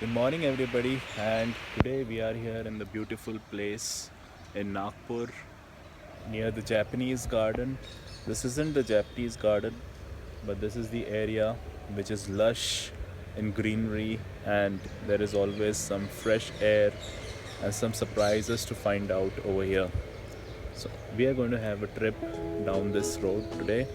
Good morning, everybody, and today we are here in the beautiful place in Nagpur near the Japanese garden. This isn't the Japanese garden, but this is the area which is lush in greenery, and there is always some fresh air and some surprises to find out over here. So, we are going to have a trip down this road today.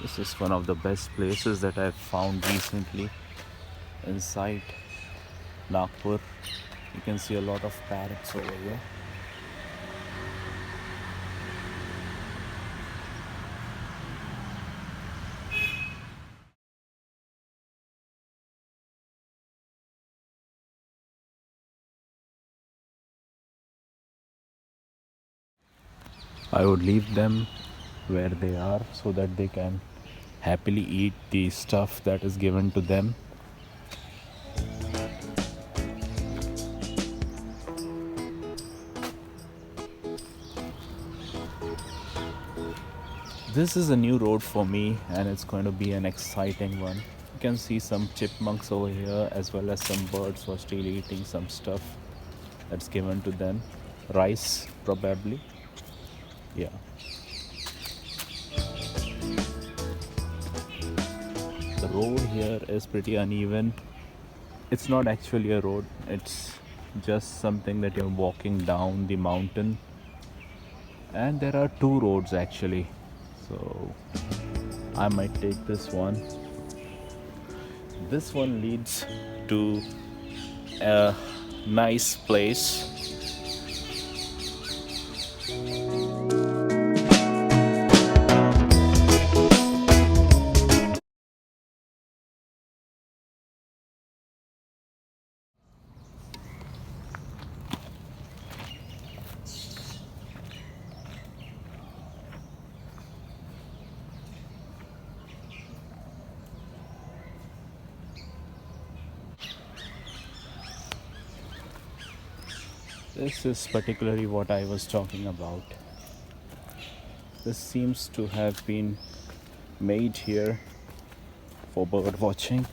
This is one of the best places that I've found recently inside Nagpur. You can see a lot of parrots over here. I would leave them where they are so that they can happily eat the stuff that is given to them. This is a new road for me and it's going to be an exciting one. You can see some chipmunks over here as well as some birds who are still eating some stuff that's given to them. Rice, probably. Yeah. The road here is pretty uneven. It's not actually a road, it's just something that you're walking down the mountain. And there are two roads actually. So I might take this one. This one leads to a nice place. This is particularly what I was talking about. This seems to have been made here for bird watching.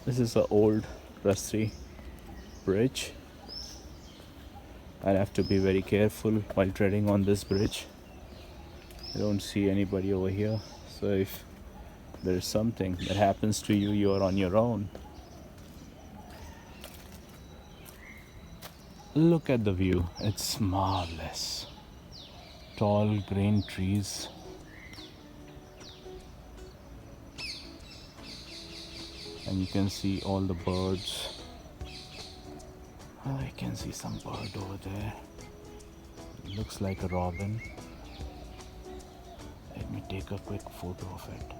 This is an old rusty bridge. I'll have to be very careful while treading on this bridge. I don't see anybody over here, so if there's something that happens to you, you're on your own. Look at the view, it's marvelous. Tall green trees. And you can see all the birds. I can see some bird over there. It looks like a robin. Let me take a quick photo of it.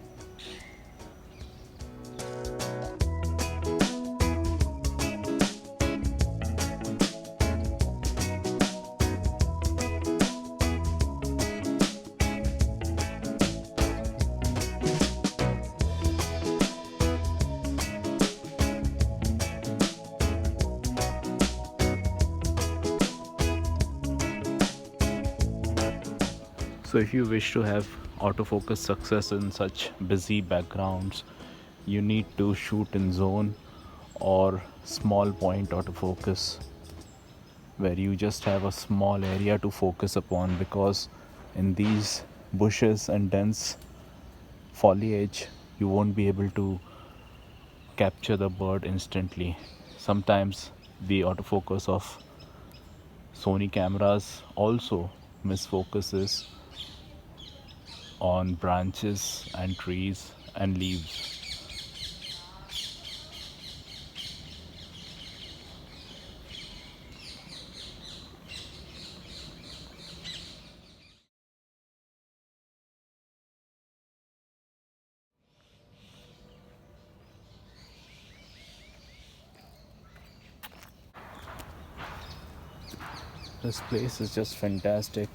So if you wish to have autofocus success in such busy backgrounds, you need to shoot in zone or small point autofocus where you just have a small area to focus upon, because in these bushes and dense foliage you won't be able to capture the bird instantly. Sometimes the autofocus of Sony cameras also misfocuses on branches and trees and leaves. This place is just fantastic.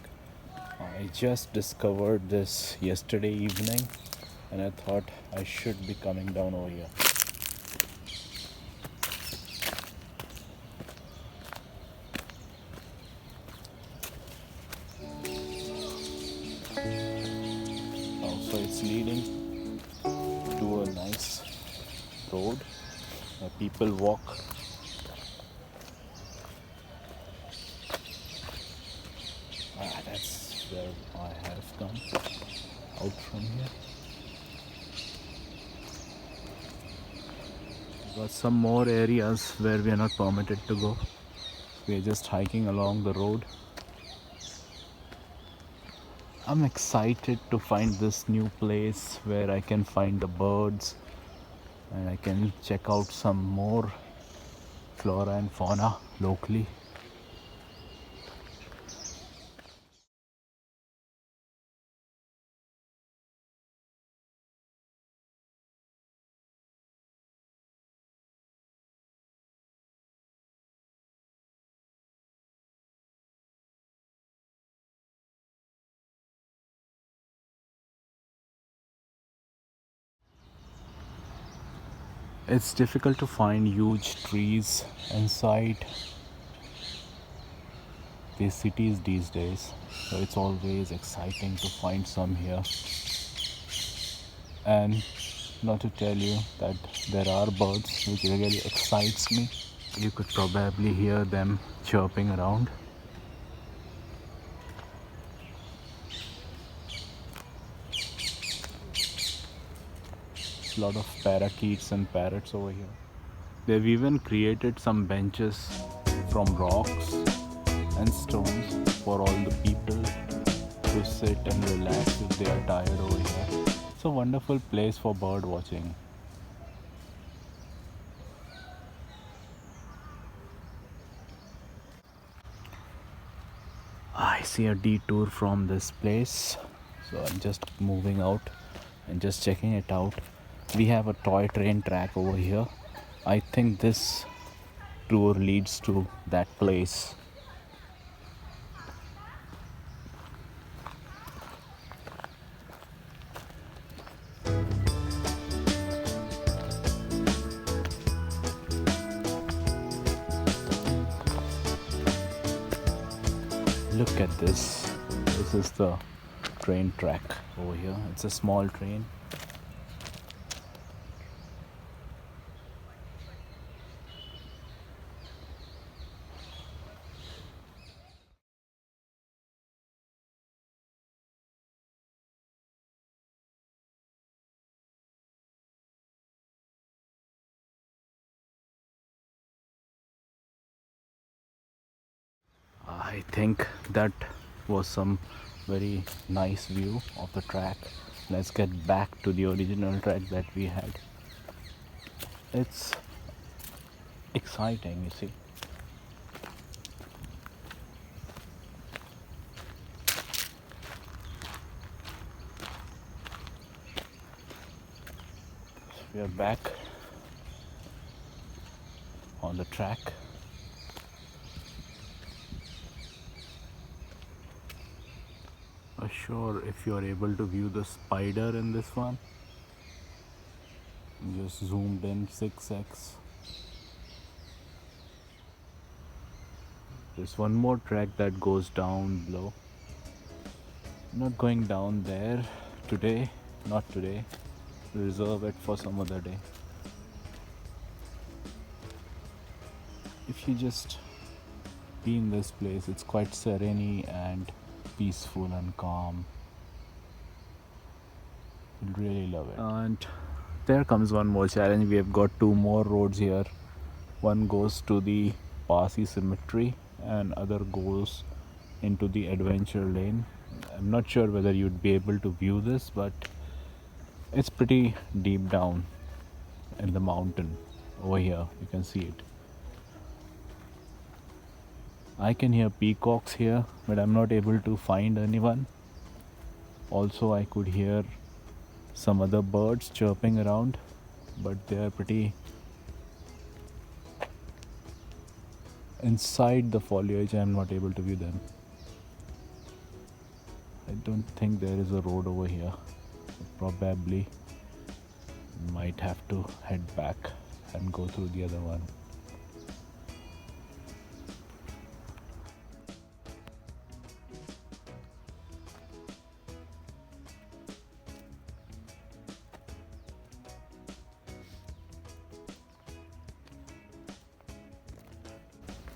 I just discovered this yesterday evening and I thought I should be coming down over here. Also, it's leading to a nice road where people walk. That's where I have come out from here. Got some more areas where we are not permitted to go. We are just hiking along the road. I'm excited to find this new place where I can find the birds and I can check out some more flora and fauna locally. It's difficult to find huge trees inside these cities these days, so it's always exciting to find some here. And not to tell you that there are birds which really excites me. You could probably hear them chirping around. A lot of parakeets and parrots over here. They've even created some benches from rocks and stones for all the people to sit and relax if they are tired over here. It's a wonderful place for bird watching. I see a detour from this place, so I'm just moving out and just checking it out. We have a toy train track over here. I think this tour leads to that place. Look at this. This is the train track over here. It's a small train. I think that was some very nice view of the track. Let's get back to the original track that we had. It's exciting, you see. We are back on the track. Sure, if you are able to view the spider in this one, just zoomed in 6x. There's one more track that goes down below. I'm not going down there today, not today. Reserve it for some other day. If you just be in this place, it's quite serene and peaceful and calm. You'll really love it. And there comes one more challenge. We have got two more roads here. One goes to the Parsi Cemetery and other goes into the adventure lane. I'm not sure whether you'd be able to view this, but it's pretty deep down in the mountain over here. You can see it. I can hear peacocks here, but I'm not able to find anyone. Also, I could hear some other birds chirping around, but they are pretty inside the foliage. I'm not able to view them. I don't think there is a road over here. Probably might have to head back and go through the other one.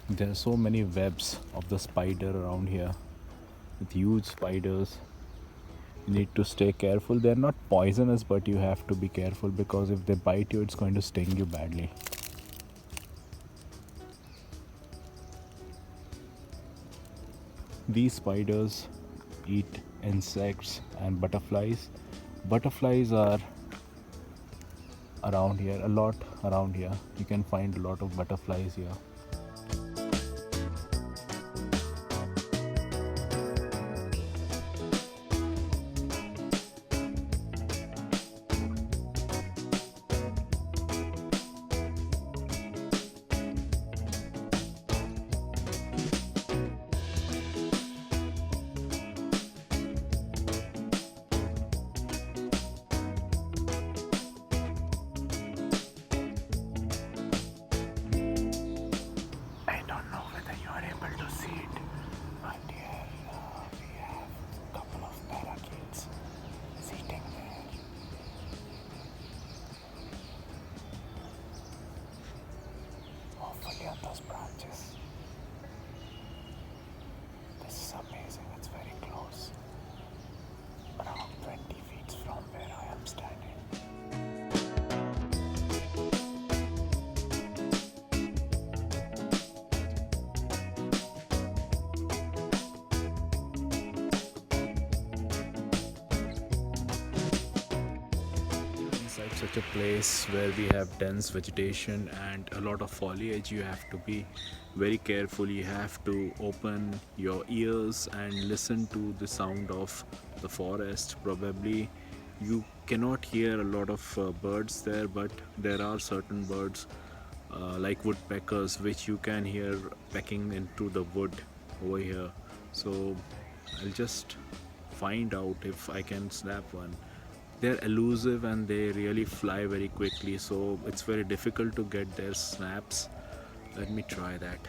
There are so many webs of the spider around here with huge spiders. You need to stay careful. They're not poisonous, but you have to be careful because if they bite you, it's going to sting you badly. These spiders eat insects and butterflies. Butterflies are around here, a lot around here. You can find a lot of butterflies here. Those branches. This is amazing, it's very close. Around 20 feet from where I am standing. Inside such a place where we have dense vegetation and a lot of foliage, you have to be very careful. You have to open your ears and listen to the sound of the forest. Probably you cannot hear a lot of birds there, but there are certain birds like woodpeckers which you can hear pecking into the wood over here. So I'll just find out if I can snap one. They're elusive and they really fly very quickly, so it's very difficult to get their snaps. Let me try that.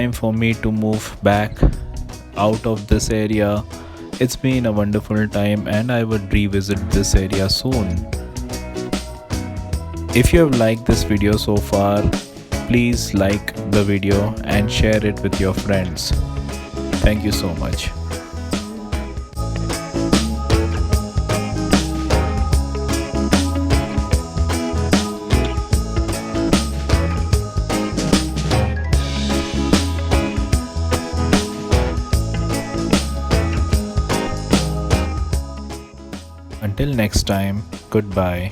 time for me to move back out of this area. It's been a wonderful time and I would revisit this area soon. If you have liked this video so far, please like the video and share it with your friends. Thank you so much. Until next time, goodbye.